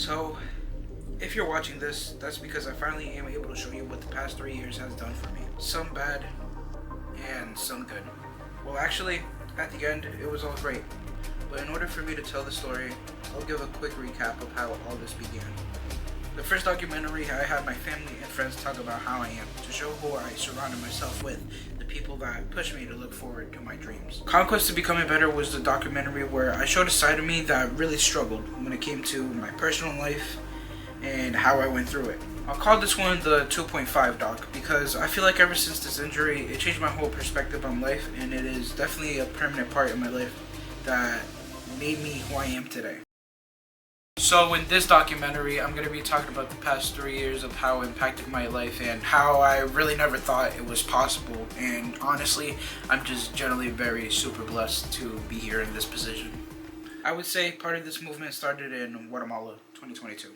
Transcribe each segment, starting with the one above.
So, if you're watching this, that's because I finally am able to show you what the past 3 years has done for me. Some bad and some good. Well, actually, at the end, it was all great. But in order for me to tell the story, I'll give a quick recap of how all this began. The first documentary, I had my family and friends talk about how I am, to show who I surrounded myself with, the people that pushed me to look forward to my dreams. Conquest to Becoming Better was the documentary where I showed a side of me that really struggled when it came to my personal life and how I went through it. I'll call this one the 2.5 doc because I feel like ever since this injury, it changed my whole perspective on life, and it is definitely a permanent part of my life that made me who I am today. So in this documentary, I'm going to be talking about the past 3 years of how it impacted my life and how I really never thought it was possible. And honestly, I'm just generally very super blessed to be here in this position. I would say part of this movement started in Guatemala, 2022.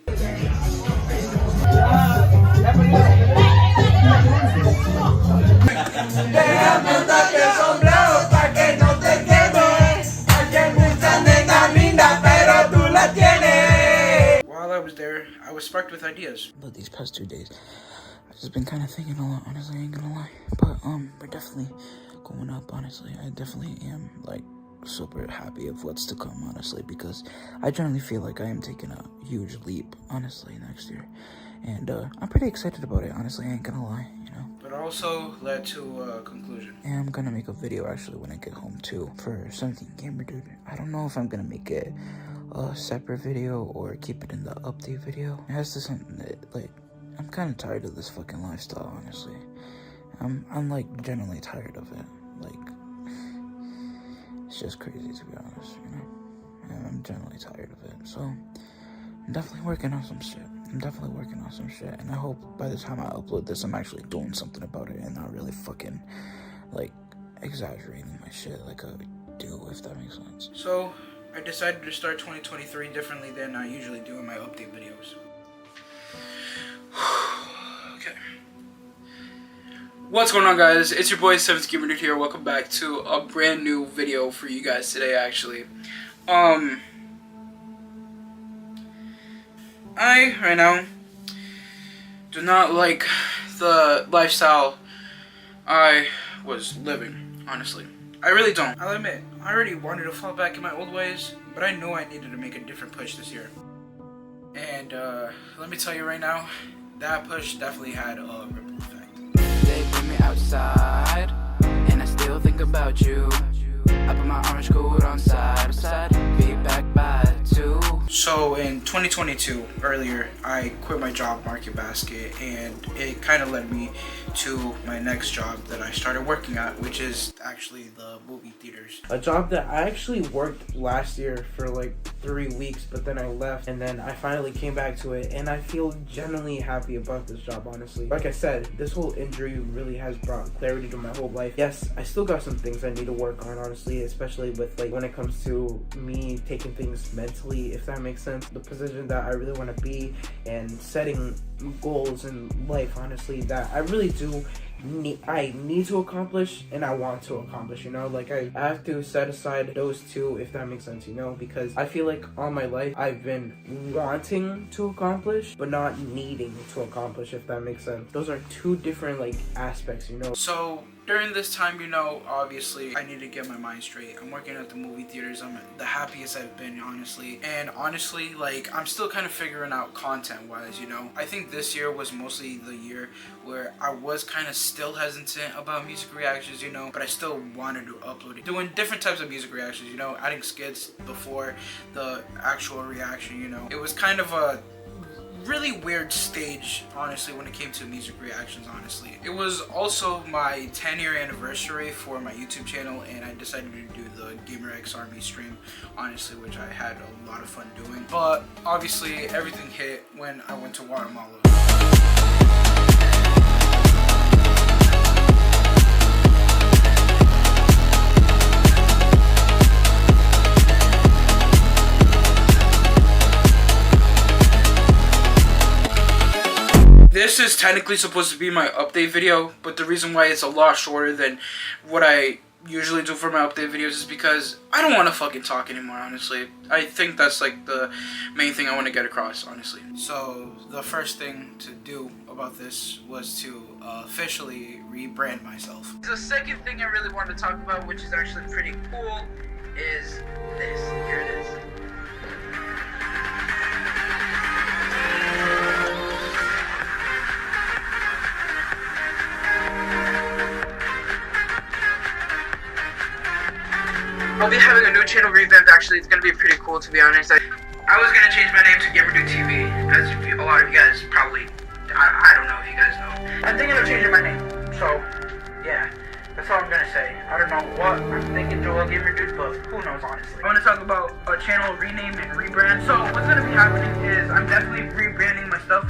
While I was there, I was sparked with ideas. But these past 2 days, I've just been kind of thinking a lot, honestly, I ain't gonna lie. But we're definitely going up, honestly. I definitely am, like, super happy of what's to come, honestly, because I generally feel like I am taking a huge leap, honestly, next year. And I'm pretty excited about it, honestly, I ain't gonna lie, you know. But also led to a conclusion. And I'm gonna make a video, actually, when I get home, too, for something GamerDude. I don't know if I'm gonna make it a separate video or keep it in the update video. It has to something that, like, I'm kind of tired of this fucking lifestyle, honestly. I'm like generally tired of it. Like, it's just crazy, to be honest, you know. And I'm generally tired of it. So I'm definitely working on some shit. And I hope by the time I upload this, I'm actually doing something about it and not really fucking like exaggerating my shit like I do, if that makes sense. So I decided to start 2023 differently than I usually do in my update videos. Okay. What's going on, guys? It's your boy 7th GamerDude here. Welcome back to a brand new video for you guys today, actually. I, right now, do not like the lifestyle I was living, honestly. I really don't. I'll admit, I already wanted to fall back in my old ways, but I knew I needed to make a different push this year. And let me tell you right now, that push definitely had a ripple effect. They put me outside, and I still think about you. I put my orange coat on side to side, be back by 2. So in 2022, earlier, I quit my job, Market Basket, and it kind of led me to my next job that I started working at, which is actually the movie theaters. A job that I actually worked last year for like 3 weeks, but then I left, and then I finally came back to it, and I feel genuinely happy about this job, honestly. Like I said, this whole injury really has brought clarity to my whole life. Yes, I still got some things I need to work on, honestly, especially with like when it comes to me taking things mentally, if that makes sense, the position that I really want to be, and setting goals in life, honestly, that I really do need to accomplish and I want to accomplish, you know. Like I have to set aside those two, if that makes sense, you know, because I feel like all my life I've been wanting to accomplish but not needing to accomplish, if that makes sense. Those are two different like aspects, you know. So during this time, you know, obviously I need to get my mind straight. I'm working at the movie theaters. I'm the happiest I've been, honestly. And honestly, like, I'm still kind of figuring out content wise, you know. I think this year was mostly the year where I was kind of still hesitant about music reactions, you know, but I still wanted to upload it. Doing different types of music reactions, you know, adding skits before the actual reaction, you know. It was kind of a really weird stage, honestly, when it came to music reactions, honestly. It was also my 10-year anniversary for my YouTube channel, and I decided to do the GamerX Army stream, honestly, which I had a lot of fun doing. But obviously everything hit when I went to Guatemala. This is technically supposed to be my update video, but the reason why it's a lot shorter than what I usually do for my update videos is because I don't want to fucking talk anymore, honestly. I think that's like the main thing I want to get across, honestly. So the first thing to do about this was to officially rebrand myself. The second thing I really wanted to talk about, which is actually pretty cool, is this. Here it is. I'll be having a new channel revamped. Actually, it's gonna be pretty cool, to be honest. I was gonna change my name to GamerDude TV, as a lot of you guys probably, I don't know if you guys know. I'm thinking of changing my name, so yeah, that's all I'm gonna say. I don't know what I'm thinking, Joel GamerDude, but who knows, honestly. I want to talk about a channel renamed and rebrand. So what's gonna be happening is I'm definitely rebranding my stuff.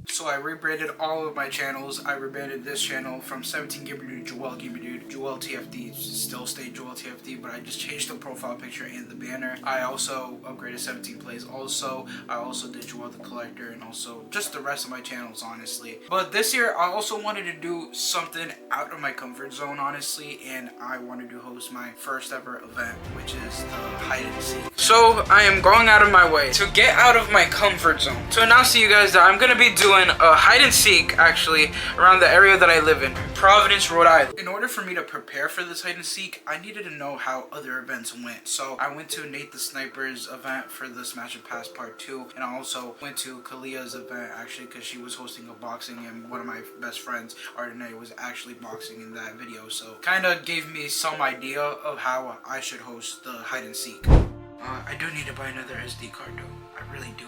So I rebranded all of my channels. I rebranded this channel from 17 GamerDude to Joel GamerDude. Joel TFD still stayed Joel TFD, but I just changed the profile picture and the banner. I also upgraded 17 plays. Also, I also did Joel the Collector and also just the rest of my channels, honestly. But this year, I also wanted to do something out of my comfort zone, honestly, and I wanted to host my first ever event, which is the hide and seek. So I am going out of my way to get out of my comfort zone to announce to you guys that I'm gonna be doing a hide and seek actually around the area that I live in, Providence, Rhode Island. In order for me to prepare for this hide and seek, I needed to know how other events went. So I went to Nate the Sniper's event for the Smash and Pass Part 2, and I also went to Kalia's event actually because she was hosting a boxing, and one of my best friends, Ardenay, was actually boxing in that video. So kind of gave me some idea of how I should host the hide and seek. I do need to buy another SD card though. I really do.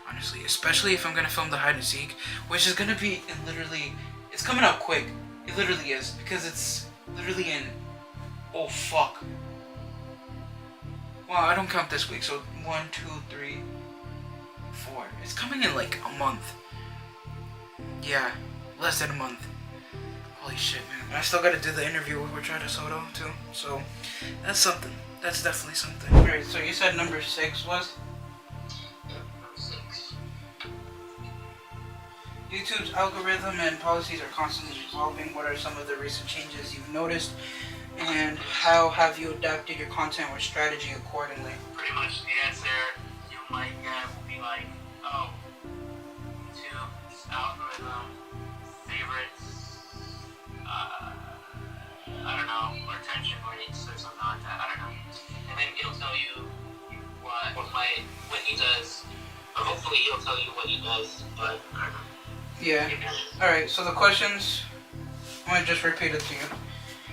Honestly, especially if I'm gonna film the hide and seek, which is gonna be in literally, it's coming out quick. It literally is, because it's literally in, oh fuck. Well, I don't count this week, so 1, 2, 3, 4. It's coming in like a month. Yeah, less than a month. Holy shit, man. And I still gotta do the interview with Richard Soto too, so that's something. That's definitely something. Alright, so you said number 6 was? YouTube's algorithm and policies are constantly evolving. What are some of the recent changes you've noticed? And how have you adapted your content or strategy accordingly? Pretty much the answer you might get will be like, oh, YouTube's algorithm, favorites, I don't know, or attention rates or something like that, I don't know. And then it'll tell you what he does, or hopefully he'll tell you what he does, but I don't know. Yeah. Alright, so the questions, I'm going to just repeat it to you.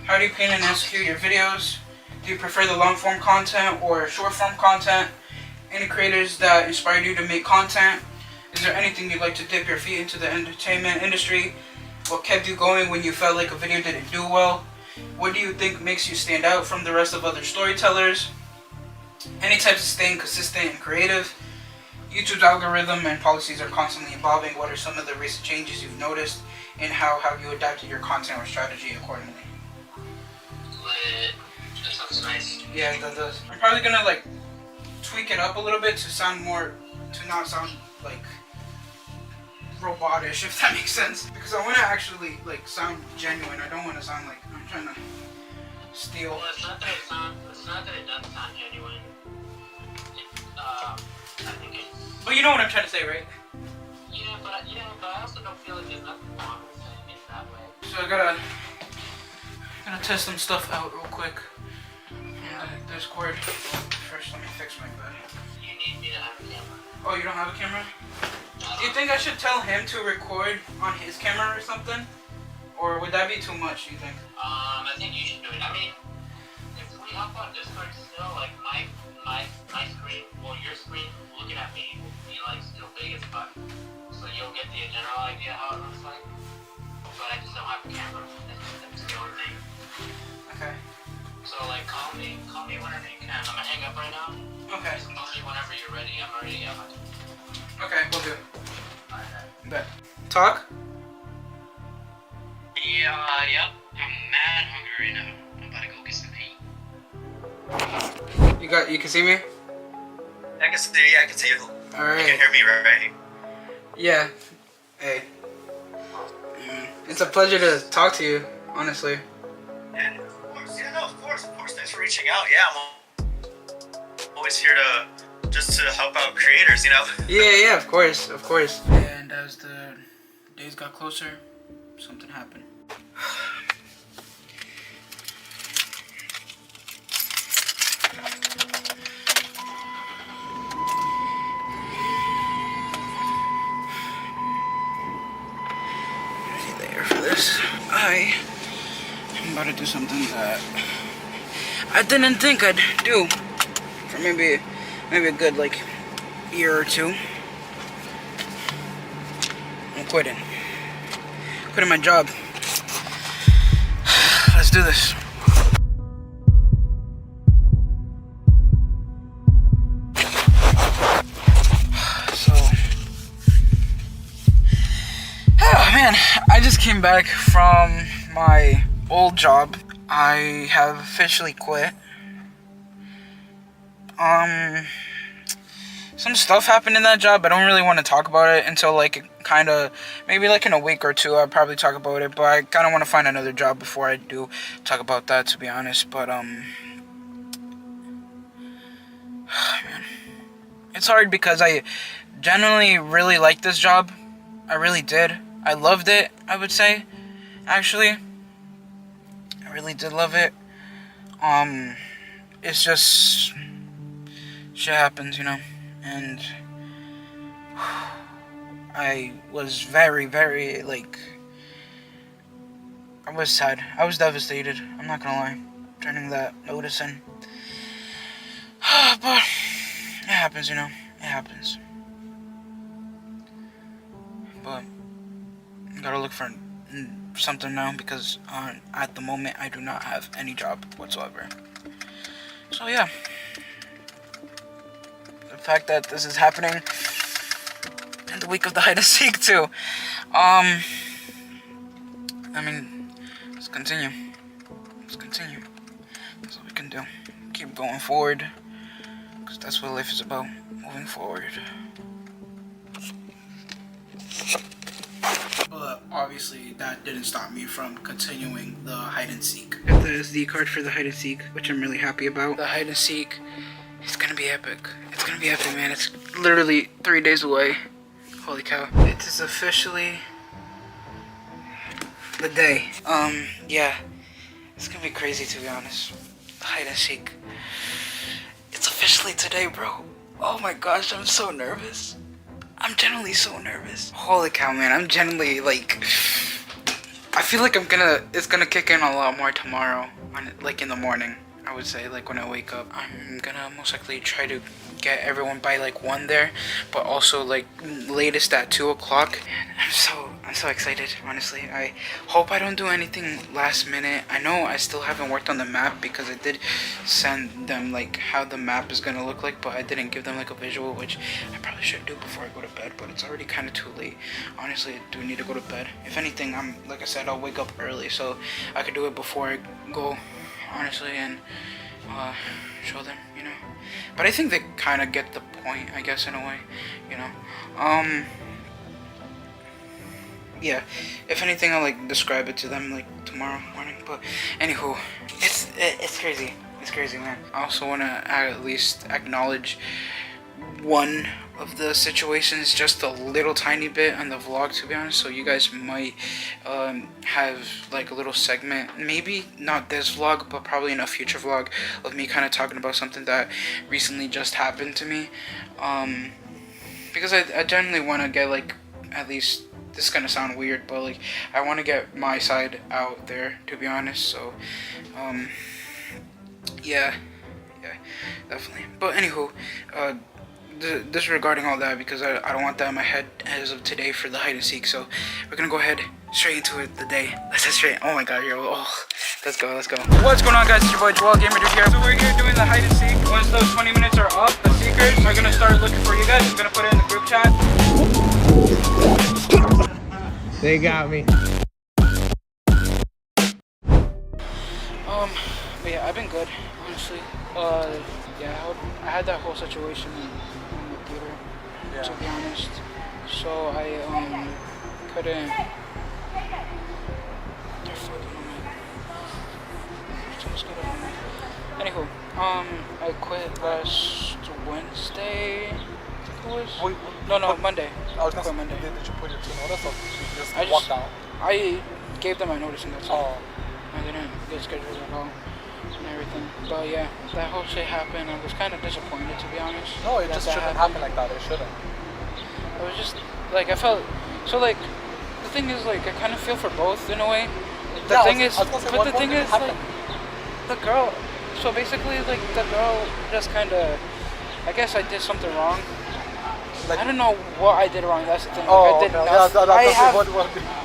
How do you plan and execute your videos? Do you prefer the long form content or short form content? Any creators that inspired you to make content? Is there anything you'd like to dip your feet into the entertainment industry? What kept you going when you felt like a video didn't do well? What do you think makes you stand out from the rest of other storytellers? Any types of staying consistent and creative? YouTube's algorithm and policies are constantly evolving. What are some of the recent changes you've noticed, and how have you adapted your content or strategy accordingly? That sounds nice. Yeah, that does. I'm probably gonna like tweak it up a little bit to sound more, to not sound like robotish, if that makes sense. Because I want to actually like sound genuine. I don't want to sound like I'm trying to steal. Well, it's not that it doesn't sound genuine. I think it's... But you know what I'm trying to say, right? Yeah, but I also don't feel like there's nothing wrong with saying it that way. So I gotta test some stuff out real quick. Discord. First, let me fix my bed. You need me to have a camera. Oh, you don't have a camera? Do you think I should tell him to record on his camera or something? Or would that be too much, do you think? I think you should do it. I mean, if we hop on Discord still, like my screen, well your screen looking at me will be like still big as fuck. So you'll get the general idea how it looks like. But I just don't have a camera. That's the only thing. Okay. So like call me whenever you can. I'm gonna hang up right now. Okay. Just call me whenever you're ready. I'm already at my... Okay, we'll do. Alright. Bet. Talk? Yep. I'm mad hungry right now. I'm about to go get some meat. You can see me? I can see you. Yeah, I can see you. Alright. You can hear me, right? Yeah. Hey. It's a pleasure to talk to you, honestly. And of course, yeah, no, of course. Thanks for reaching out. Yeah, I'm always here to help out creators, you know? Yeah, of course. And as the days got closer, something happened. There for this. I'm about to do something that I didn't think I'd do for maybe a good like year or two. I'm quitting my job. Let's do this. So, oh man, I just came back from my old job. I have officially quit. Some stuff happened in that job. I don't really want to talk about it until like kind of maybe like in a week or two. I'll probably talk about it, but I kind of want to find another job before I do talk about that, to be honest. But man, it's hard because I genuinely really liked this job. I really did. I loved it, I would say. Actually, I really did love it. It's just shit happens, you know. And I was very, very, like, I was sad. I was devastated. I'm not gonna lie. Turning that notice in. But it happens, you know. It happens. But I gotta look for something now because at the moment I do not have any job whatsoever. So yeah. The fact that this is happening in the week of the hide and seek too. I mean, let's continue. That's what we can do. Keep going forward, because that's what life is about, moving forward. But obviously that didn't stop me from continuing the hide and seek. I got the SD card for the hide and seek, which I'm really happy about. The hide and seek, it's gonna be epic. It's gonna be epic, man. It's literally 3 days away. Holy cow. It is officially the day. Yeah. It's gonna be crazy, to be honest. The hide and seek. It's officially today, bro. Oh my gosh, I'm so nervous. I'm genuinely so nervous. Holy cow, man. I'm genuinely, like, I feel like it's gonna kick in a lot more tomorrow, like in the morning. I would say, like, when I wake up, I'm gonna most likely try to get everyone by like 1 there, but also like latest at 2 o'clock. I'm so excited, honestly. I hope I don't do anything last minute. I know I still haven't worked on the map because I did send them like how the map is gonna look like, but I didn't give them like a visual, which I probably should do before I go to bed, but it's already kind of too late. Honestly, I do need to go to bed. If anything, like I said, I'll wake up early so I could do it before I go, honestly, and show them, you know. But I think they kind of get the point, I guess, in a way, you know. Yeah, if anything, I'll like describe it to them like tomorrow morning. But anywho, it's crazy. It's crazy, man. I also want to at least acknowledge one of the situations just a little tiny bit on the vlog, to be honest. So you guys might have like a little segment, maybe not this vlog, but probably in a future vlog, of me kind of talking about something that recently just happened to me. Because I generally want to get like, at least, this is gonna sound weird, but like I want to get my side out there, to be honest. So yeah, definitely. But anywho, disregarding all that, because I don't want that in my head as of today for the hide and seek. So we're gonna go ahead straight into it. The day. Let's head straight. Oh my god, yo. Oh, let's go. What's going on, guys? It's your boy Joel, GamerDude here. So we're here doing the hide and seek. Once those 20 minutes are up, the seekers are gonna start looking for you guys. I'm gonna put it in the group chat. They got me. But yeah, I've been good, honestly. Yeah, I had that whole situation in the theater, to be honest. So I couldn't. They're fucking on me. Someone's got on me. Anywho, I quit last Wednesday. I think it was. No, Monday. I was I quit Monday. Did you put it to notice or you just I walked out? I gave them my notice and that's all. Oh. I didn't get scheduled at all and everything. But yeah, that whole shit happened. I was kind of disappointed, to be honest. No, it that just that shouldn't happened. happen like that. It shouldn't. I was just like I felt so like the thing is like I kind of feel for both in a way. The thing is, but the thing is like the girl. So basically, like the girl just kind of. I guess I did something wrong. Like, I don't know what I did wrong. That's the thing. Oh, I did okay. nothing.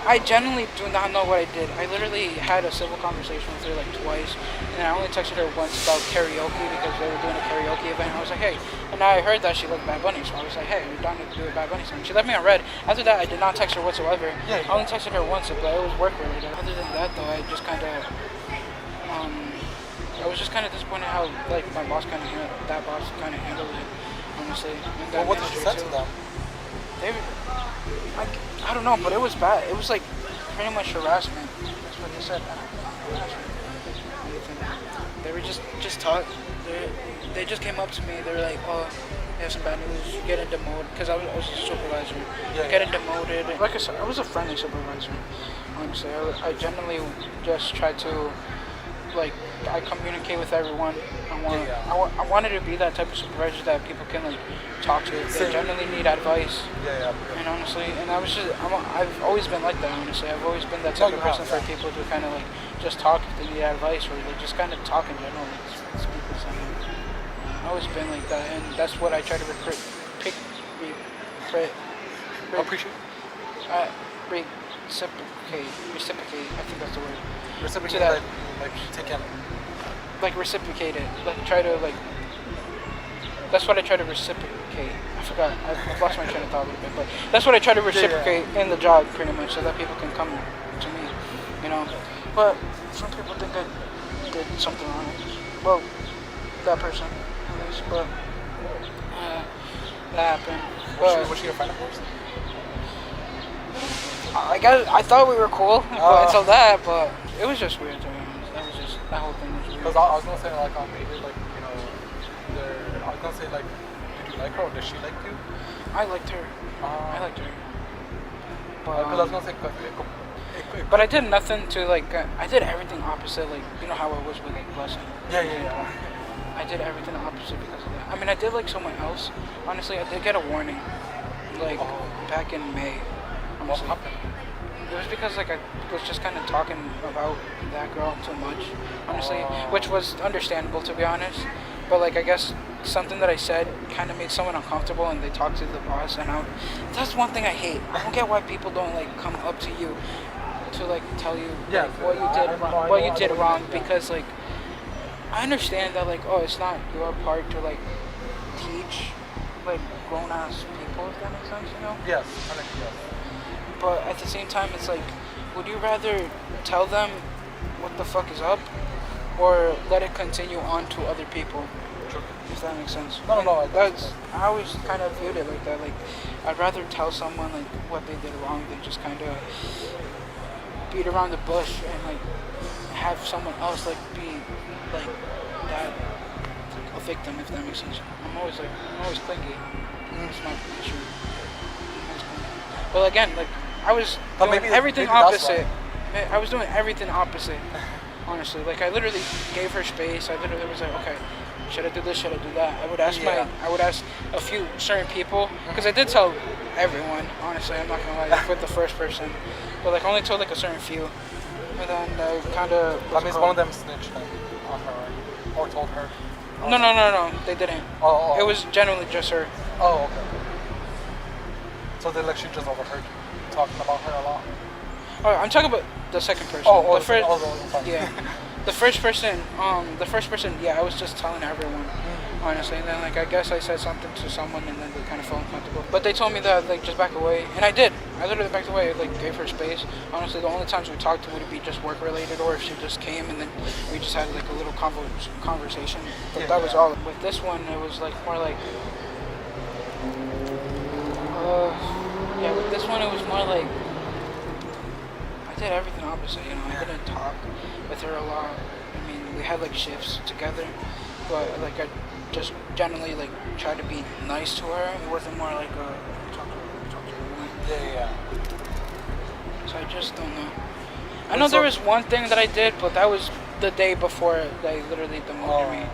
I I genuinely do not know what I did. I literally had a civil conversation with her like twice, and I only texted her once about karaoke because they were doing a karaoke event. I was like, hey, and I heard that she liked Bad Bunny, so I was like, hey, we're down to do a Bad Bunny song. She left me on red. After that, I did not text her whatsoever. Yeah. I only texted her once, but it was work related. Other than that, though, I just kind of, I was just kind of disappointed how like my boss kind of handled it. Honestly, and Well, what did you say to them? They, I don't know, but it was bad. It was like pretty much harassment. That's what they said. Harassment. They were just taught. They just came up to me. They were like, "Oh, you have some bad news. You're getting demoted." Because I was a supervisor. Yeah. Getting demoted. Like I said, I was a friendly supervisor. Honestly, I generally just tried to, like, I communicate with everyone. I wanted to be that type of supervisor that people can like talk to. They generally need advice. Yeah. And honestly, and I've always been like that. Honestly, I've always been that type of person for people to kind of like just talk if they need advice or like just kind of talk in general. Like, speak with someone. I've always been like that, and that's what I try to reciprocate. I think that's the word. Reciprocate, To that. like take in. Like reciprocate it. Like try to like. That's what I try to reciprocate. I forgot. I've lost my train of thought a little bit, but that's what I try to reciprocate in the job, pretty much, so that people can come to me, you know. But some people think I did something wrong. Well, that person, at least. But that happened. Was she a friend of yours? I thought we were cool until that, but it was just weird to me. That whole thing was weird. Because I was gonna say like maybe like I was gonna say like did you like her or did she like you? I liked her. I liked her. Because I was gonna say but I did nothing to like. I did everything opposite. Like you know how I was with like Blessing. Yeah. I did everything opposite because of that. I mean, I did like someone else. Honestly, I did get a warning. Like back in May. What happened? It was because like I was just kind of talking about that girl too much, honestly, which was understandable to be honest. But like I guess something that I said kind of made someone uncomfortable, and they talked to the boss, and that's one thing I hate. I don't get why people don't like come up to you to like tell you like, what you did wrong, because like I understand that like it's not your part to like teach like grown ass people, if that makes sense, you know? Yes, I think yes. But at the same time, it's like, would you rather tell them what the fuck is up, or let it continue on to other people? If that makes sense. No. I always kind of viewed it like that. Like, I'd rather tell someone like what they did wrong than just kind of beat around the bush and like have someone else like be like that, a victim. If that makes sense. I'm always clingy. That's my issue. Well, again, like I was doing everything opposite. I was doing everything opposite. Honestly, like I literally gave her space. I literally was like, okay, should I do this? Should I do that? I would ask a few certain people, because I did tell everyone. Honestly, I'm not gonna lie, like, with the first person, but like I only told like a certain few, and then I kind of. That means one of them snitched on her, or told her. No, they didn't. Oh. It was generally just her. Oh, okay. So they she just overheard you talking about her a lot. Oh, I'm talking about the second person. The first. first. Yeah. The first person, yeah, I was just telling everyone, honestly. And then, like, I guess I said something to someone, and then they kind of felt uncomfortable. But they told me that, like, just back away, and I did. I literally backed away. I, like, gave her space. Honestly, the only times we talked would be just work related, or if she just came and then we just had like a little conversation. But that was all. With this one, it was like more like, yeah. With this one, it was more like. I did everything opposite, you know. I didn't talk with her a lot. I mean, we had like shifts together, but like I just generally like tried to be nice to her. It wasn't more like talk to her. Yeah. So I just don't know. I know there was one thing that I did, but that was the day before they literally demoted me.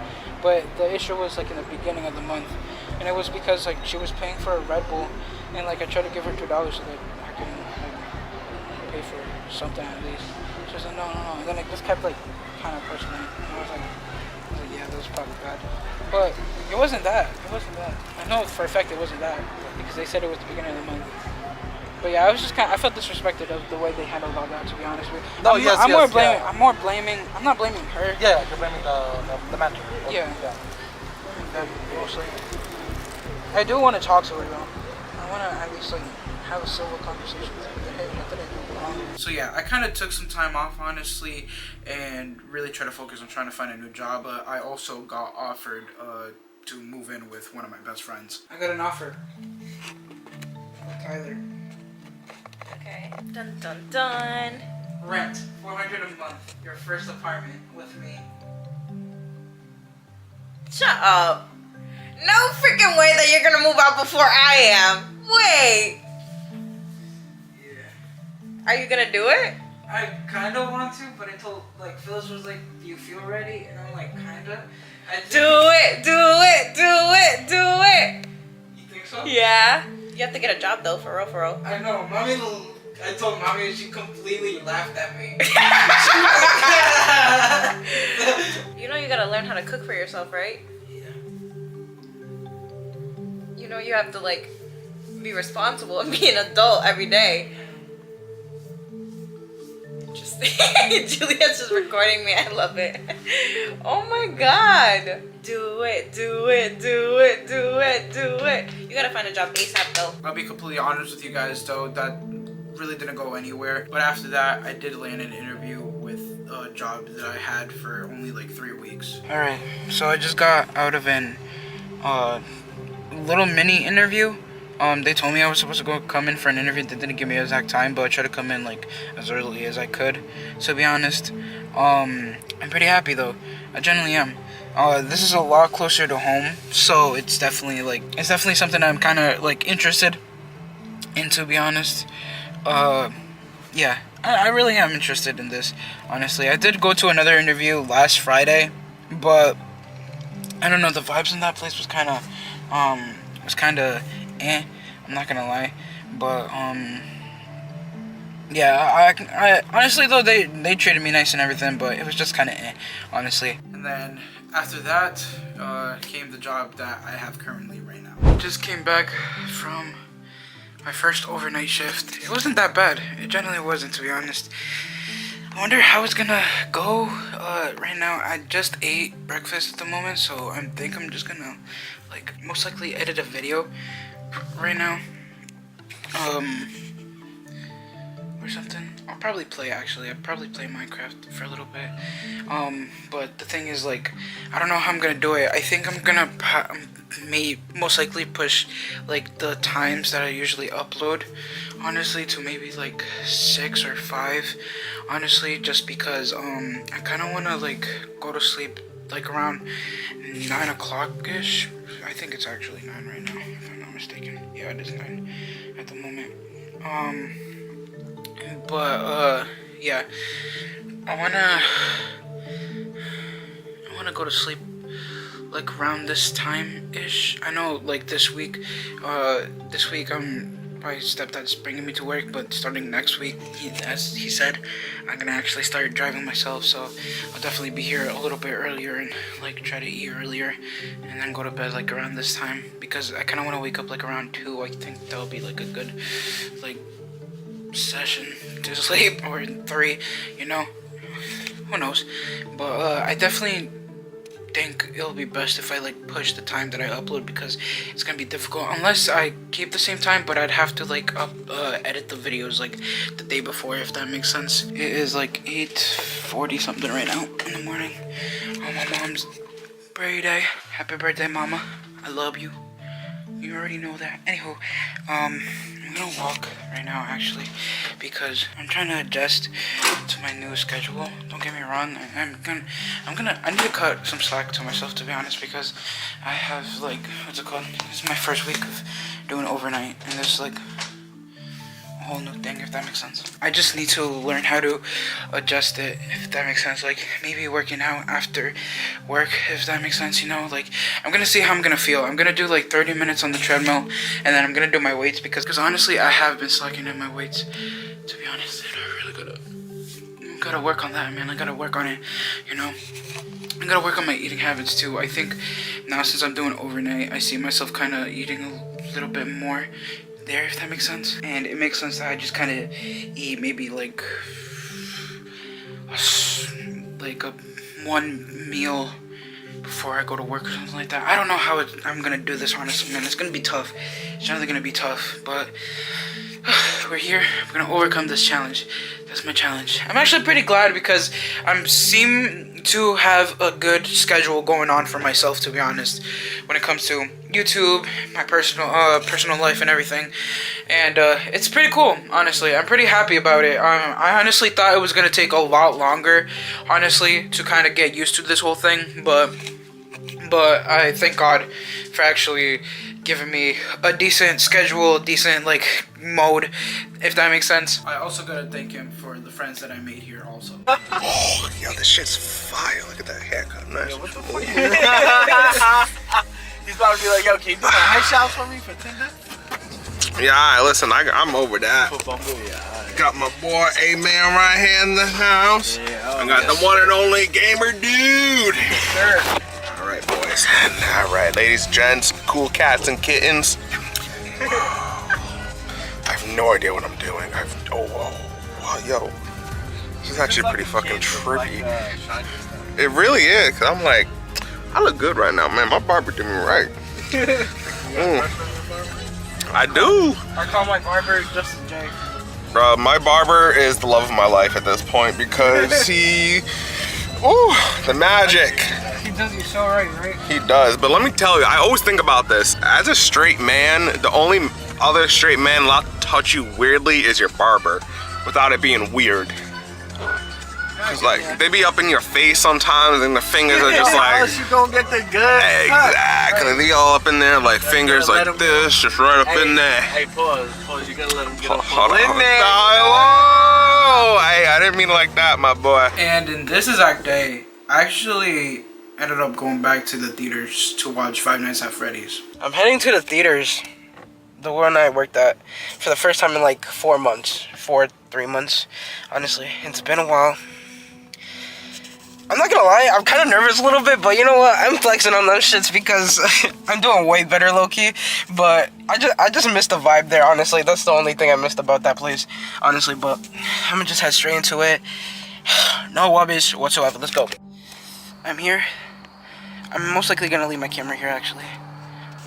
But the issue was like in the beginning of the month, and it was because like she was paying for a Red Bull, and like I tried to give her $2 so that I can like pay for something at least. She was like, no. And then it just kept like kind of pushing it. And I was like, yeah, that was probably bad. But it wasn't that. I know for a fact it wasn't that because they said it was the beginning of the month. But yeah, I was just I felt disrespected of the way they handled all that. To be honest with you. I'm not blaming her. Yeah, you're blaming the manager. Yeah. Blaming them mostly. I do want to talk to her though. I want to at least like have a civil conversation with her. Hey, what did I do wrong? So yeah, I kind of took some time off, honestly, and really try to focus on trying to find a new job. But I also got offered to move in with one of my best friends. I got an offer with Tyler. Okay. Dun dun dun. Rent $400 a month. Your first apartment with me. Shut up. No freaking way that you're gonna move out before I am. Wait. Yeah. Are you gonna do it? I kind of want to, but I told, like, Phyllis was like, do you feel ready? And I'm like, kind of. Do it. You think so? Yeah. You have to get a job though, for real. I know, I told Mommy and she completely laughed at me. You know you gotta learn how to cook for yourself, right? Yeah. You know you have to like be responsible and be an adult every day. Interesting. Julia's just recording me. I love it. Oh my god. Do it. You gotta find a job ASAP though. I'll be completely honest with you guys though, that really didn't go anywhere. But after that, I did land an interview with a job that I had for only like 3 weeks. Alright, so I just got out of an little mini interview. They told me I was supposed to come in for an interview. They didn't give me an exact time, but I tried to come in like as early as I could. So to be honest, I'm pretty happy though. I genuinely am. This is a lot closer to home, so it's definitely something I'm kind of like interested in, to be honest. Yeah, I really am interested in this, honestly. I did go to another interview last Friday, but I don't know, the vibes in that place was kind of eh, I'm not gonna lie, but yeah, I honestly though, they treated me nice and everything, but it was just kind of eh, honestly. And then after that came the job that I have currently right now. Just came back from my first overnight shift. It wasn't that bad. It generally wasn't, to be honest. I wonder how it's gonna go. Right now I just ate breakfast at the moment, so I think I'm just gonna like most likely edit a video right now. Or something. I'll probably play Minecraft for a little bit. But the thing is, like, I don't know how I'm gonna do it. I think I'm gonna most likely push like the times that I usually upload, honestly, to maybe like 6 or 5, honestly, just because I kind of want to like go to sleep like around 9 o'clock ish. I think it's actually 9 right now, if I'm not mistaken. Yeah, it is 9 at the moment. But yeah, I wanna go to sleep like around this time ish. I know like this week my stepdad's bringing me to work, but starting next week, as he said, I'm gonna actually start driving myself, so I'll definitely be here a little bit earlier and like try to eat earlier and then go to bed like around this time, because I kind of want to wake up like around 2. I think that'll be like a good like session to sleep, or 3, you know. who knows? But I definitely think it'll be best if I like push the time that I upload, because it's gonna be difficult unless I keep the same time, but I'd have to like edit the videos like the day before, if that makes sense. It is like 8:40 something right now in the morning on my mom's birthday. Happy birthday, mama. I love you. You already know that. Anywho, I'm gonna walk right now actually, because I'm trying to adjust to my new schedule. Don't get me wrong. I need to cut some slack to myself, to be honest, because I have like, what's it called? This is my first week of doing overnight, and this is like a whole new thing, if that makes sense. I just need to learn how to adjust it, if that makes sense. Like maybe working out after work, if that makes sense, you know. Like I'm gonna see how I'm gonna feel. I'm gonna do like 30 minutes on the treadmill, and then I'm gonna do my weights, because honestly I have been slacking in my weights, to be honest, and I really gotta work on that, man. I gotta work on it, you know. I gotta work on my eating habits too. I think now, since I'm doing overnight, I see myself kind of eating a little bit more there, if that makes sense. And it makes sense that I just kind of eat maybe like a one meal before I go to work or something like that. I don't know how I'm gonna do this, honestly, man. It's gonna be tough. It's generally gonna be tough, but we're here. We're gonna overcome this challenge. That's my challenge. I'm actually pretty glad, because I seem to have a good schedule going on for myself, to be honest, when it comes to YouTube, my personal life and everything. And it's pretty cool, honestly. I'm pretty happy about it. I honestly thought it was gonna take a lot longer, honestly, to kind of get used to this whole thing, but I thank God for actually giving me a decent schedule, decent like mode, if that makes sense. I also gotta thank him for the friends that I made here also. Oh, yo, this shit's fire. Look at that haircut. Nice. Yo, what the fuck? He's about to be like, yo, can you do my high shots for me for Tinder? Yeah, alright, listen, I'm over that. For Bumble, yeah. Right. Got my boy A-Man right here in the house. Yeah, I got the one and only GamerDude. Sure. Alright, boys. Alright, ladies, gents, cool cats and kittens. I have no idea what I'm doing. Wow, yo. This is actually pretty fucking trippy. It really is, cause I'm like, I look good right now, man. My barber did me right. I do. I call my barber Justin J. My barber is the love of my life at this point, because he, ooh, the magic. He does you so right? He does, but let me tell you, I always think about this. As a straight man, the only other straight man allowed to touch you weirdly is your barber, without it being weird. Cause like, they be up in your face sometimes, and the fingers are just like, you gonna get the good exactly. They all up in there, like fingers like this, just right up in there. Hey, pause. You gotta let him get Hold on. in there. Oh, hey, I didn't mean it like that, my boy. And in this exact day, I actually ended up going back to the theaters to watch Five Nights at Freddy's. I'm heading to the theaters, the one I worked at, for the first time in like 3 months. Honestly, it's been a while. I'm not gonna lie, I'm kind of nervous a little bit, but you know what? I'm flexing on those shits because I'm doing way better low-key. But I just missed the vibe there, honestly. That's the only thing I missed about that place, honestly. But I'm gonna just head straight into it. No wobbies whatsoever. Let's go. I'm here. I'm most likely gonna leave my camera here, actually.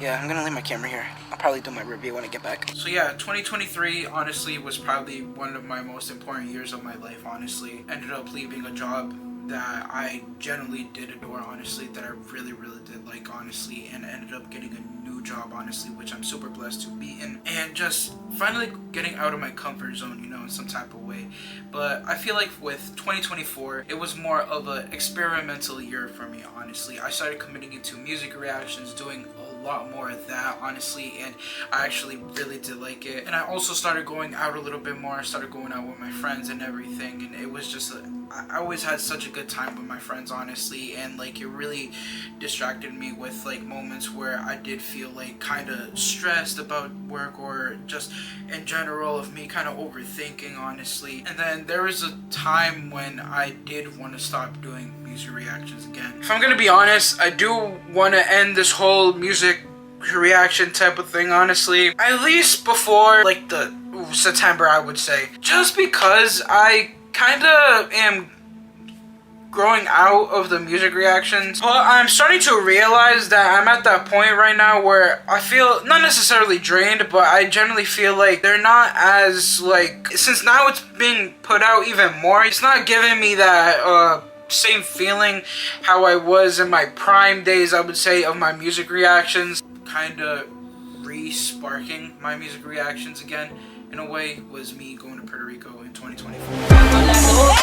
Yeah, I'm gonna leave my camera here. I'll probably do my review when I get back. So yeah, 2023 honestly was probably one of my most important years of my life, honestly. Ended up leaving a job that I generally did adore, honestly, that I really did like, honestly, and ended up getting a new job, honestly, which I'm super blessed to be in, and just finally getting out of my comfort zone, you know, in some type of way. But I feel like with 2024, it was more of an experimental year for me, honestly. I started committing into music reactions, doing a lot more of that, honestly, and I actually really did like it. And I also started going out a little bit more. I started going out with my friends and everything, and it was just I always had such a good time with my friends, honestly, and like it really distracted me with like moments where I did feel like kind of stressed about work, or just in general of me kind of overthinking, honestly. And then there was a time when I did want to stop doing music reactions again. If I'm gonna be honest, I do want to end this whole music reaction type of thing, honestly, at least before like the September, I would say, just because I kind of am growing out of the music reactions, but I'm starting to realize that I'm at that point right now where I feel not necessarily drained, but I generally feel like they're not as like, since now it's being put out even more, it's not giving me that same feeling how I was in my prime days, I would say, of my music reactions. Kind of re-sparking my music reactions again in a way was me going to Puerto Rico in 2024.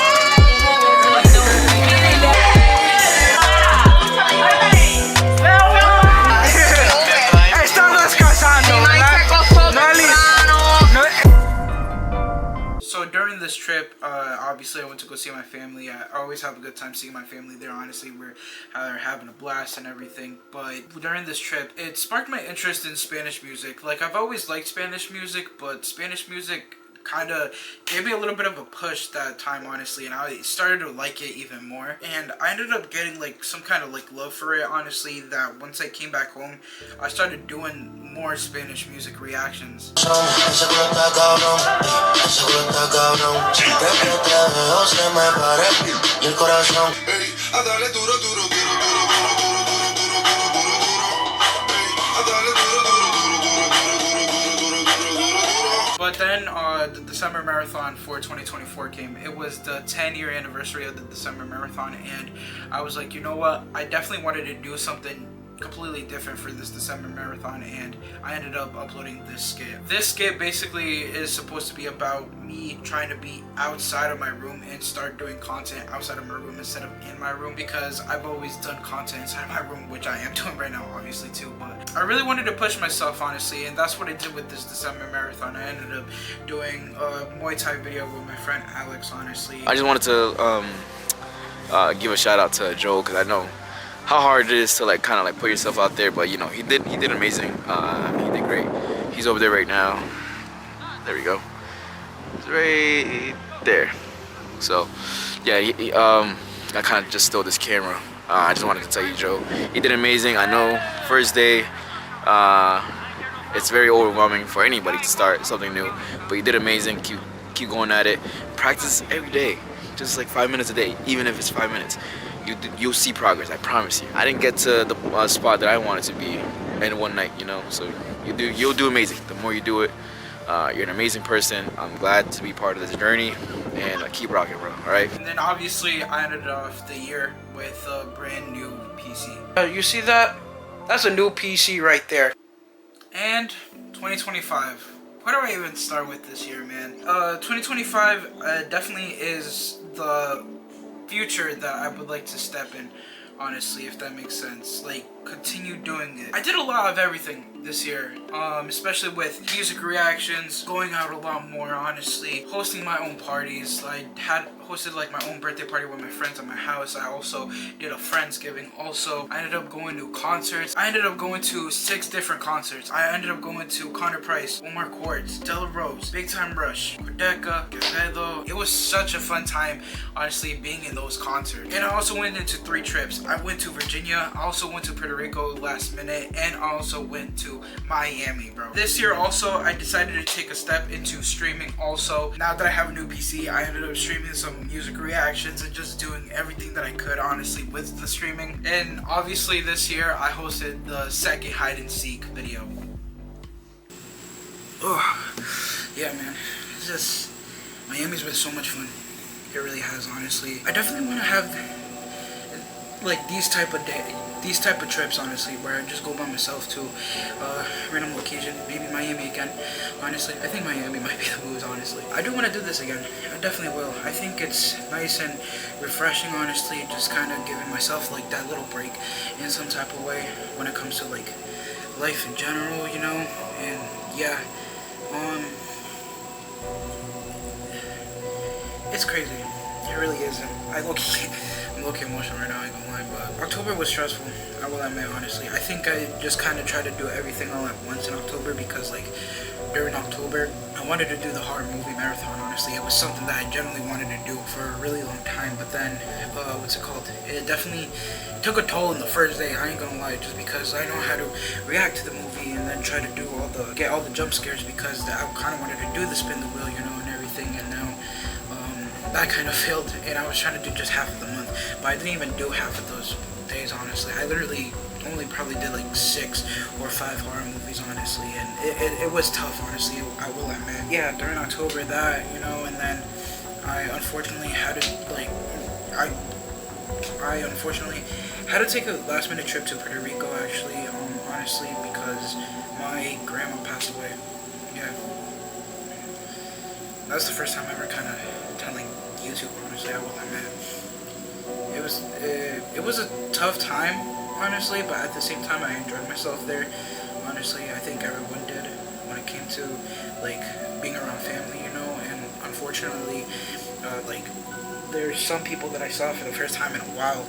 So during this trip, obviously I went to go see my family. I always have a good time seeing my family there. Honestly, we're having a blast and everything. But during this trip, it sparked my interest in Spanish music. Like, I've always liked Spanish music, but Spanish music kind of gave me a little bit of a push that time, honestly, and I started to like it even more. And I ended up getting like some kind of like love for it, honestly, that once I came back home, I started doing more Spanish music reactions. But then the December Marathon for 2024 came. It was the 10-year anniversary of the December Marathon, and I was like, you know what? I definitely wanted to do something completely different for this December Marathon, and I ended up uploading this skit. This skit basically is supposed to be about me trying to be outside of my room and start doing content outside of my room instead of in my room, because I've always done content inside my room, which I am doing right now obviously too, but I really wanted to push myself, honestly, and that's what I did with this December Marathon. I ended up doing a Muay Thai video with my friend Alex, honestly. I just wanted to give a shout out to Joel, because I know how hard it is to like kind of like put yourself out there, but you know, he did amazing. He did great. He's over there right now. There we go. He's right there. So yeah, I kind of just stole this camera. I just wanted to tell you, Joe, he did amazing. I know first day it's very overwhelming for anybody to start something new, but you did amazing. Keep going at it. Practice every day, just like 5 minutes a day, even if it's 5 minutes. You'll see progress, I promise you. I didn't get to the spot that I wanted to be in one night, you know, so you'll do amazing. The more you do it, you're an amazing person. I'm glad to be part of this journey, and keep rocking, bro, all right? And then obviously I ended off the year with a brand new PC. You see that? That's a new PC right there. And 2025. Where do I even start with this year, man? 2025 definitely is the future that I would like to step in, honestly, if that makes sense. Like, continue doing it. I did a lot of everything this year, especially with music reactions, going out a lot more, honestly, hosting my own parties. I had hosted like my own birthday party with my friends at my house. I also did a Friendsgiving. Also, I ended up going to concerts. I ended up going to 6 different concerts. I ended up going to Connor Price, Omar Quartz, Della Rose, Big Time Rush, Cordeca, Quevedo. It was such a fun time, honestly, being in those concerts. And I also went into 3 trips. I went to Virginia, I also went to Puerto Rico last minute, and I also went to Miami, bro. This year also, I decided to take a step into streaming also. Now that I have a new PC, I ended up streaming some music reactions and just doing everything that I could, honestly, with the streaming. And obviously this year, I hosted the second hide and seek video. Oh, yeah, man. It's just, Miami's been so much fun. It really has, honestly. I definitely want to have like these type of trips, honestly, where I just go by myself to random location, maybe Miami again. Honestly, I think Miami might be the move, honestly. I do want to do this again. I definitely will. I think it's nice and refreshing, honestly, just kind of giving myself like that little break in some type of way when it comes to like life in general, you know. And yeah, it's crazy. It really is. I'm low-key emotional right now, I ain't gonna lie, but October was stressful, I will admit, honestly. I think I just kind of tried to do everything all at once in October because, like, during October, I wanted to do the horror movie marathon, honestly. It was something that I generally wanted to do for a really long time, but then, it definitely took a toll in the first day, I ain't gonna lie, just because I know how to react to the movie and then try to do get all the jump scares because I kind of wanted to do the spin the wheel, you know, and everything, and now, that kind of failed, and I was trying to do just half of the month. but I didn't even do half of those days, honestly. I literally only probably did like 6 or 5 horror movies, honestly, and it was tough, honestly, I will admit. Yeah, during October, that, you know, and then I unfortunately had to, like, I unfortunately had to take a last minute trip to Puerto Rico, actually, honestly, because my grandma passed away. Yeah. That's the first time ever kind of telling YouTube, honestly, I will admit. It was a tough time, honestly, but at the same time I enjoyed myself there. Honestly, I think everyone did when it came to like being around family, you know, and unfortunately, like there's some people that I saw for the first time in a while,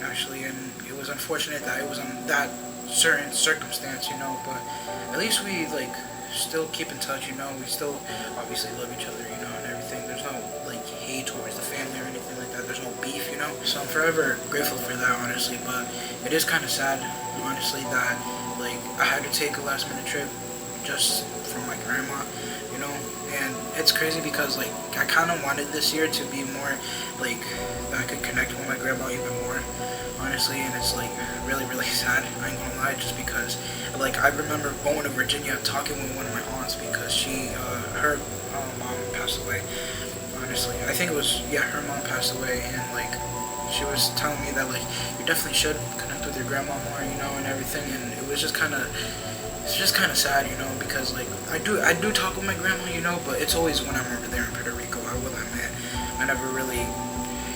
actually, and it was unfortunate that it was on that certain circumstance, you know, but at least we like still keep in touch, you know, we still obviously love each other, you know, and everything. There's no like hate towards the family or anything like that. There's no beef, you know, so I'm forever grateful for that, honestly. But it is kind of sad, honestly, that like I had to take a last minute trip just from my grandma, you know, and it's crazy because like I kind of wanted this year to be more like that I could connect with my grandma even more, honestly, and it's like really sad, I ain't gonna lie, just because like I remember going to Virginia talking with one of my aunts because her mom passed away, honestly. I think it was, yeah, her mom passed away, and like she was telling me that like you definitely should connect with your grandma more, you know, and everything, and it was just kind of, it's just kind of sad, you know, because like I do talk with my grandma, you know, but it's always when I'm over there in Puerto Rico, I will admit. I never really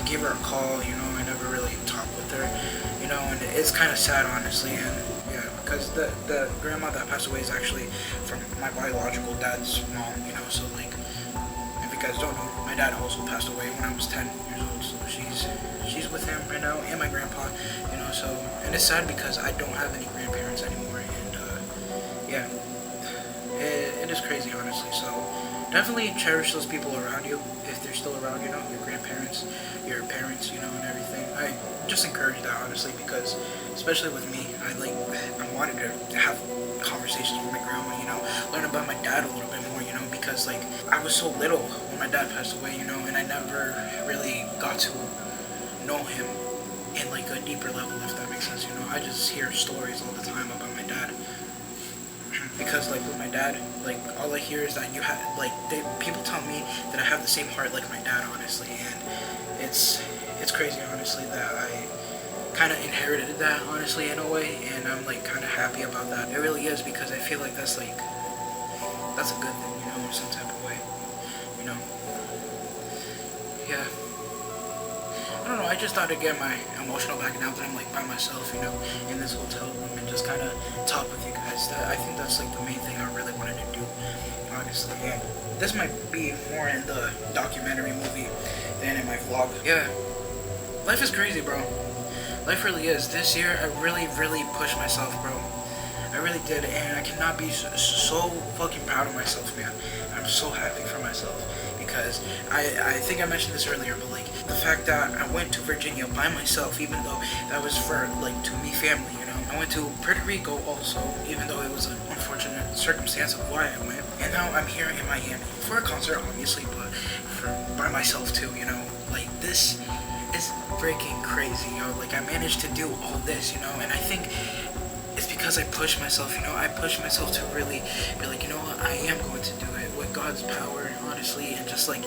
gave her a call, you know, I never really talked with her, you know, and it's kind of sad, honestly. And yeah, because the grandma that passed away is actually from my biological dad's mom, you know, so like, if you guys don't know, my dad also passed away when I was 10 years old, so she's with him right now, and my grandpa, you know, so, and it's sad because I don't have any grandparents anymore, and yeah, it is crazy, honestly. So definitely cherish those people around you if they're still around, you know, your grandparents, your parents, you know, and everything. I just encourage that, honestly, because especially with me, I wanted to have conversations with my grandma, you know, learn about my dad a little bit more, you know, because like I was so little when my dad passed away, you know, and I never really got to know him in like a deeper level, if that makes sense, you know. I just hear stories all the time about my dad. Because like with my dad, like all I hear is that you have like people tell me that I have the same heart like my dad, honestly, and it's crazy, honestly, that I kind of inherited that, honestly, in a way, and I'm like kind of happy about that. It really is, because I feel like that's a good thing, you know, in some type of way, you know. Yeah. I don't know, I just thought I'd get my emotional back now that I'm like by myself, you know, in this hotel room, and just kind of talk with you guys. I think that's like the main thing I really wanted to do, honestly. And this might be more in the documentary movie than in my vlog. Yeah, life is crazy, bro. Life really is. This year I really pushed myself, bro. I really did, and I cannot be so fucking proud of myself, man. I'm so happy for myself, because I think I mentioned this earlier, but like the fact that I went to Virginia by myself, even though that was for like to me family, you know. I went to Puerto Rico also, even though it was an unfortunate circumstance of why I went. And now I'm here in Miami for a concert, obviously, but by myself too, you know. Like this is freaking crazy, you know. Like I managed to do all this, you know, and I think it's because I pushed myself, you know. I pushed myself to really be like, you know what, I am going to do it with God's power, honestly, and just like,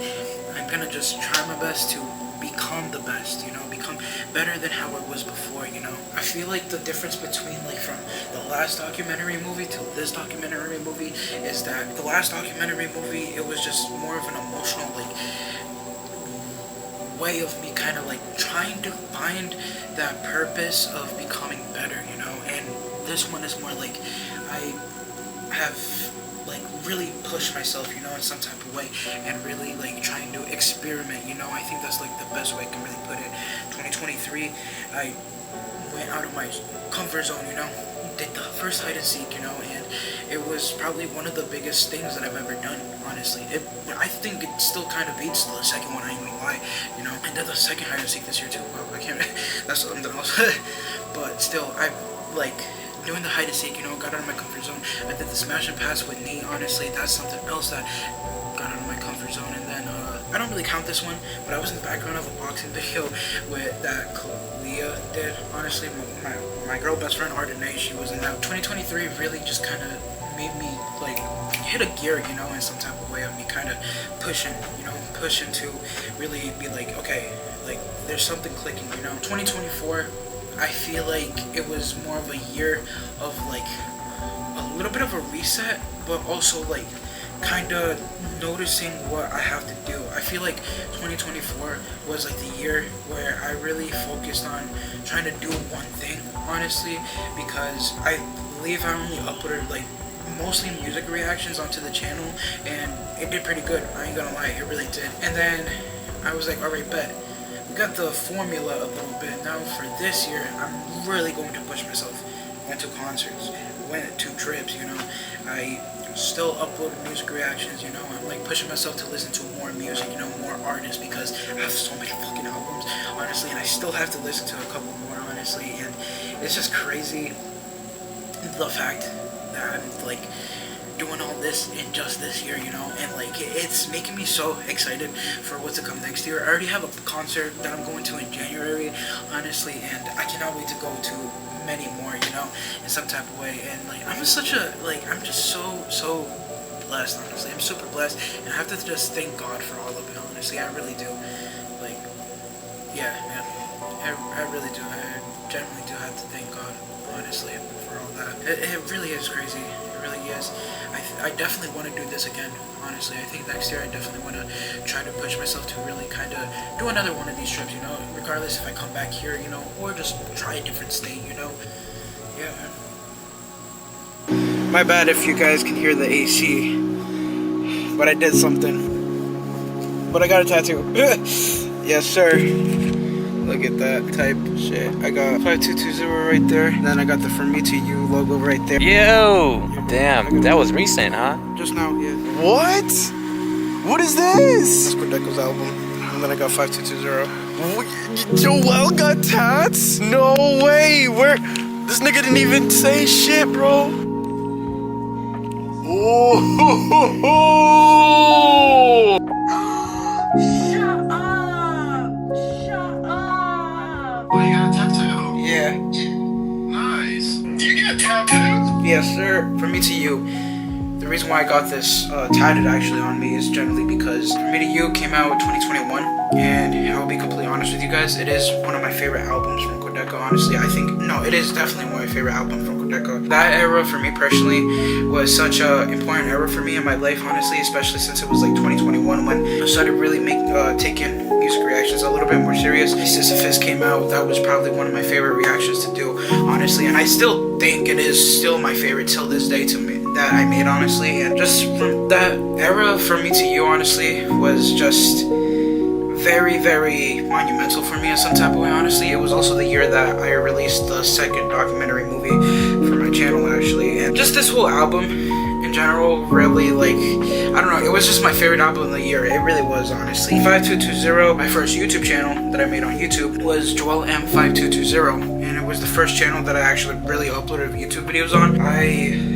I'm gonna just try my best to become the best, you know, become better than how it was before, you know. I feel like the difference between like from the last documentary movie to this documentary movie is that the last documentary movie, it was just more of an emotional like way of me kind of like trying to find that purpose of becoming better, you know. And this one is more like I have like really pushed myself, you know, in some type of way, and really like trying to experiment, you know. I think that's like the best way I can really put it. 2023, I went out of my comfort zone, you know, did the first hide and seek, you know, and it was probably one of the biggest things that I've ever done, honestly. I think it still kind of beats the second one, I ain't gonna lie, you know. I did the second hide and seek this year too. Well, I can't, that's something else. But still, I like doing the hide and seek, you know, got out of my comfort zone. I did the smash and pass with Nate, honestly, that's something else that got out of my comfort zone. And then I don't really count this one, but I was in the background of a boxing video with that Leah did. Honestly, my girl best friend Ardenay, she was in that. 2023 really just kind of made me like hit a gear, you know, in some type of way of me kind of pushing, you know, pushing to really be like, okay, like there's something clicking, you know. 2024, I feel like it was more of a year of like a little bit of a reset, but also like kind of noticing what I have to do. I feel like 2024 was like the year where I really focused on trying to do one thing, honestly, because I believe I only uploaded like mostly music reactions onto the channel, and it did pretty good. I ain't gonna lie, it really did. And then I was like, alright, bet. We got the formula a little bit. Now for this year, I'm really going to push myself. Went to concerts, went to trips, you know. I still uploaded music reactions, you know. I'm like pushing myself to listen to more music, you know, more artists, because I have so many fucking albums, honestly, and I still have to listen to a couple more, honestly. And it's just crazy the fact that I'm like doing all this in just this year, you know, and like it's making me so excited for what's to come next year. I already have a concert that I'm going to in January, honestly, and I cannot wait to go to many more, you know, in some type of way. And like I'm just so blessed, honestly. I'm super blessed, and I have to just thank God for all of it, honestly. I really do. Like, yeah, man, I really do. I genuinely do have to thank God, honestly, for all that. It really is crazy. It really is. I definitely want to do this again, honestly. I think next year I definitely want to try to push myself to really kind of do another one of these trips, you know, regardless if I come back here, you know, or just try a different state, you know. Yeah, man. My bad if you guys can hear the AC, but I did something. But I got a tattoo. Yes, sir. Look at that type shit. I got 5220 right there. And then I got the From Me to You logo right there. Yo! Damn, that was recent, huh? Just now, yeah. What? What is this? That's Quadeco's album. And then I got 5220. Joel got tats? No way. Where? This nigga didn't even say shit, bro. Oh. Shut up! Shut up! Oh, you got a tattoo? Yeah. Nice. You get tattoos? Yes, sir. From Me to You. The reason why I got this tatted actually on me is generally because From Me to You came out in 2021, and I will be completely honest with you guys, it is one of my favorite albums from Quadeco. Honestly, I think, no, it is definitely one of my favorite albums from Quadeco. That era for me personally was such a important era for me in my life, honestly, especially since it was like 2021 when I started really taking music reactions a little bit more serious. Sisyphus came out. That was probably one of my favorite reactions to do, honestly, and I still think it is still my favorite till this day to me that I made, honestly. And just from that era, From Me to You, honestly, was just very, very monumental for me in some type of way, honestly. It was also the year that I released the second documentary movie for my channel, actually. And just this whole album in general, really, like, I don't know, it was just my favorite album of the year. It really was, honestly. 5220, my first YouTube channel that I made on YouTube was Joel M5220, and it was the first channel that I actually really uploaded YouTube videos on. I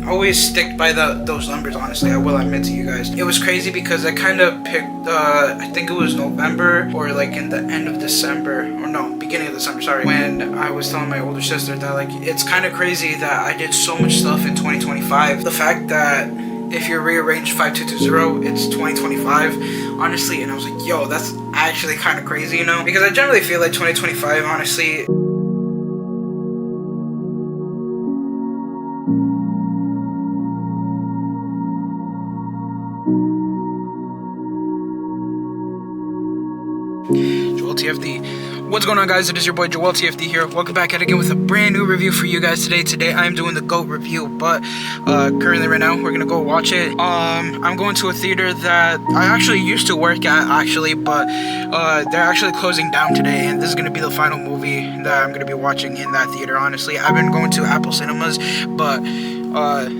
always stick by those numbers, honestly. I will admit to you guys. It was crazy because I kind of picked, I think it was November or like in the end of December, or no, beginning of December, sorry, when I was telling my older sister that like, it's kind of crazy that I did so much stuff in 2025. The fact that if you rearrange 5220, it's 2025, honestly, and I was like, yo, that's actually kind of crazy, you know? Because I generally feel like 2025, honestly, Joel TFD. What's going on, guys? It is your boy Joel TFD here. Welcome back at again with a brand new review for you guys today. Today I'm doing the GOAT review, but currently right now we're gonna go watch it. I'm going to a theater that I actually used to work at, actually, but they're actually closing down today, and this is gonna be the final movie that I'm gonna be watching in that theater. Honestly, I've been going to Apple Cinemas, but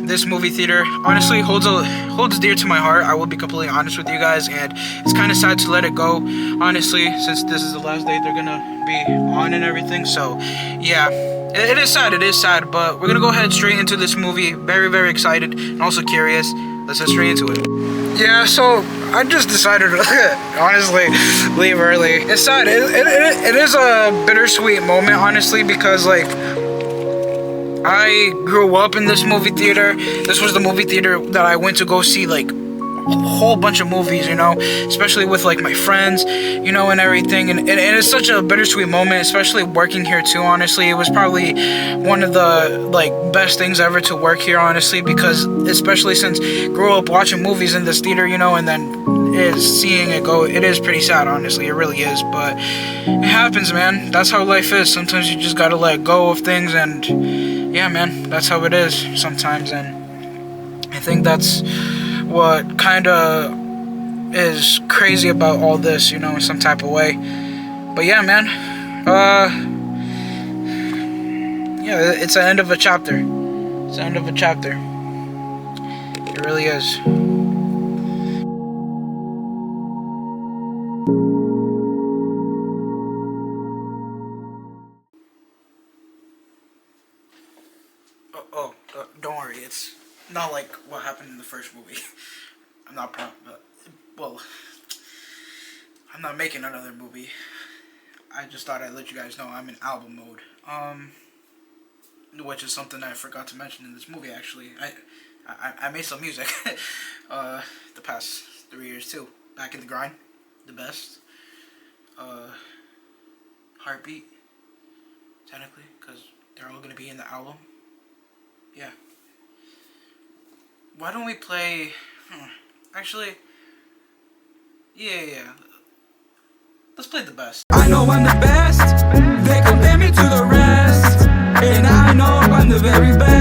this movie theater honestly holds dear to my heart. I will be completely honest with you guys, and it's kind of sad to let it go, honestly, since this is the last day they're gonna be on and everything. So yeah, it is sad, but we're gonna go ahead straight into this movie. Very, very excited and also curious. Let's get straight into it. Yeah, so I just decided to honestly leave early. It's sad. It is a bittersweet moment, honestly, because like I grew up in this movie theater. This was the movie theater that I went to go see like a whole bunch of movies, you know, especially with like my friends, you know, and everything. And it's such a bittersweet moment, especially working here too, honestly. It was probably one of the like best things ever to work here, honestly, because especially since grew up watching movies in this theater, you know, and then seeing it go, it is pretty sad, honestly. It really is, but it happens, man. That's how life is. Sometimes you just gotta let go of things, and yeah, man, that's how it is sometimes. And I think that's what kind of is crazy about all this, you know, in some type of way. But yeah, man, yeah, it's the end of a chapter. It's the end of a chapter. It really is. Don't worry, it's not like what happened in the first movie. I'm not well, I'm not making another movie. I just thought I'd let you guys know I'm in album mode. Which is something I forgot to mention in this movie, actually. I made some music the past 3 years too. Back in the Grind, the best. Heartbeat, technically, because they're all gonna be in the album. Yeah. Why don't we play... Actually... Yeah. Let's play the best. I know I'm the best. They compare me to the rest. And I know I'm the very best.